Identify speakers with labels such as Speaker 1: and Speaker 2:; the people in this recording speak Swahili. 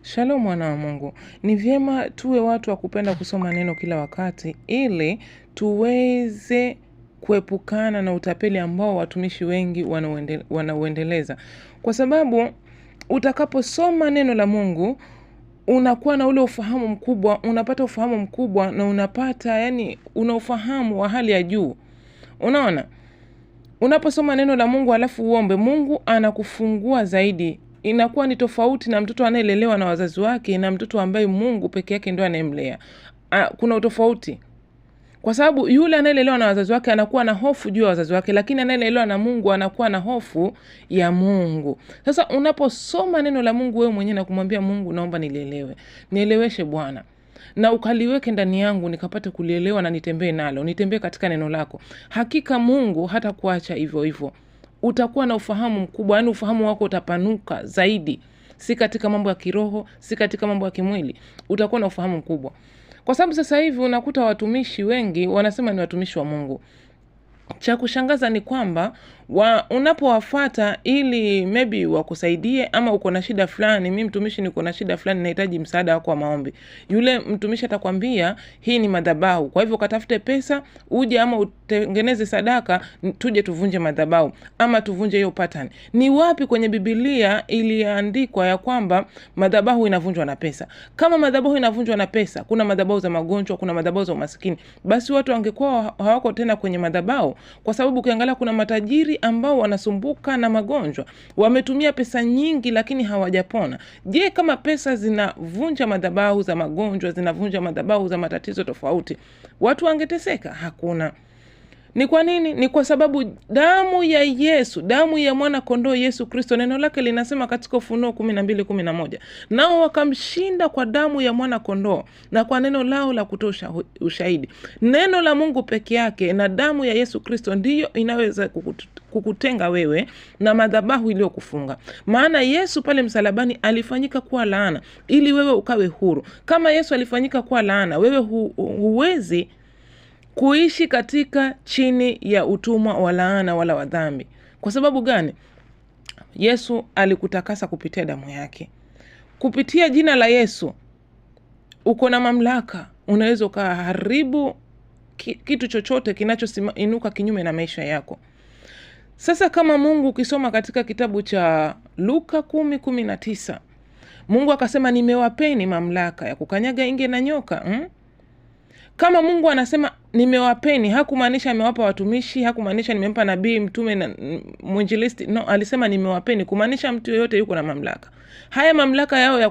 Speaker 1: Shalom mwana wa Mungu. Ni vyema tuwe watu wa kupenda kusoma neno kila wakati ili tuweze kuepukana na utapeli ambao watumishi wengi wanauendeleza. Kwa sababu utakaposoma neno la Mungu unakuwa na ule ufahamu mkubwa, unapata ufahamu mkubwa na unapata una ufahamu wa hali ya juu. Unaona? Unaposoma neno la Mungu alafu uombe, Mungu anakufungua zaidi. Inakuwa ni tofauti na mtoto anayelelewa na wazazi wake na mtoto ambaye Mungu peke yake ndio anayemlea. Kuna utofauti. Kwa sababu yule anayelelewa na wazazi wake anakuwa na hofu juu ya wazazi wake, lakini anayelelewa na Mungu anakuwa na hofu ya Mungu. Sasa unaposoma neno la Mungu wewe mwenyewe na kumwambia Mungu, naomba nilielewe. Nieleweshe Bwana. Na ukaliweke ndani yangu nikapate kulielewa na nitembee nalo. Nitembee katika neno lako. Hakika Mungu hata kuacha hivyo hivyo. Utakuwa na ufahamu mkubwa, ufahamu wako utapanuka zaidi. Si katika mambo ya kiroho, si katika mambo ya kimwili. Utakuwa na ufahamu mkubwa. Kwa sababu sasa hivi unakuta watumishi wengi wanasema ni watumishi wa Mungu. Cha kushangaza ni kwamba unapowafuata ili maybe wakusaidie ama uko na shida fulani, mimi mtumishi niko na shida fulani nahitaji msaada wako wa maombi. Yule mtumishi atakwambia hii ni madhabahu. Kwa hivyo katafute pesa, uje ama utengeneze sadaka, tuje tuvunje madhabahu ama tuvunje hiyo pattern. Ni wapi kwenye Biblia iliandikwa ya kwamba madhabahu inavunjwa na pesa? Kama madhabahu inavunjwa na pesa, kuna madhabahu za magonjwa, kuna madhabahu za umaskini, basi watu wangekuwa hawako tena kwenye madhabahu. Kwa sababu ukiangalia kuna matajiri ambao wanasumbuka na magonjwa, wametumia pesa nyingi lakini hawajapona. Je, kama pesa zinavunja madhabahu za magonjwa, zinavunja madhabahu za matatizo tofauti, watu wangeteseka? Hakuna. Ni kwa nini? Ni kwa sababu damu ya Yesu, damu ya mwana kondoo Yesu Kristo, neno lake linasema katika Ufunuo 12:11, nao wakamshinda kwa damu ya mwana kondoo na kwa neno lao la kutosha ushahidi. Neno la Mungu peke yake na damu ya Yesu Kristo ndiyo inaweza kukutenga wewe na madhabahu iliyokufunga. Maana Yesu pale msalabani alifanyika kuwa laana ili wewe ukawe huru. Kama Yesu alifanyika kuwa laana, wewe huwezi kuishi katika chini ya utumwa wa laana wala wa dhambi. Kwa sababu gani? Yesu alikutakasa kupitia damu yake. Kupitia jina la Yesu uko na mamlaka. Unaweza ukaharibu kitu chochote kinachoinuka kinyume na maisha yako. Sasa kama Mungu ukisoma katika kitabu cha Luka 10:19, Mungu akasema nimewapeni mamlaka ya kukanyaga inge na nyoka. Kama Mungu anasema nimewapeni, hakumaanisha amewapa watumishi, hakumaanisha nimempa nabii, mtume na mwinjilisti. No, alisema nimewapeni, kumaanisha mtu yoyote yuko na mamlaka. Haya mamlaka yao ya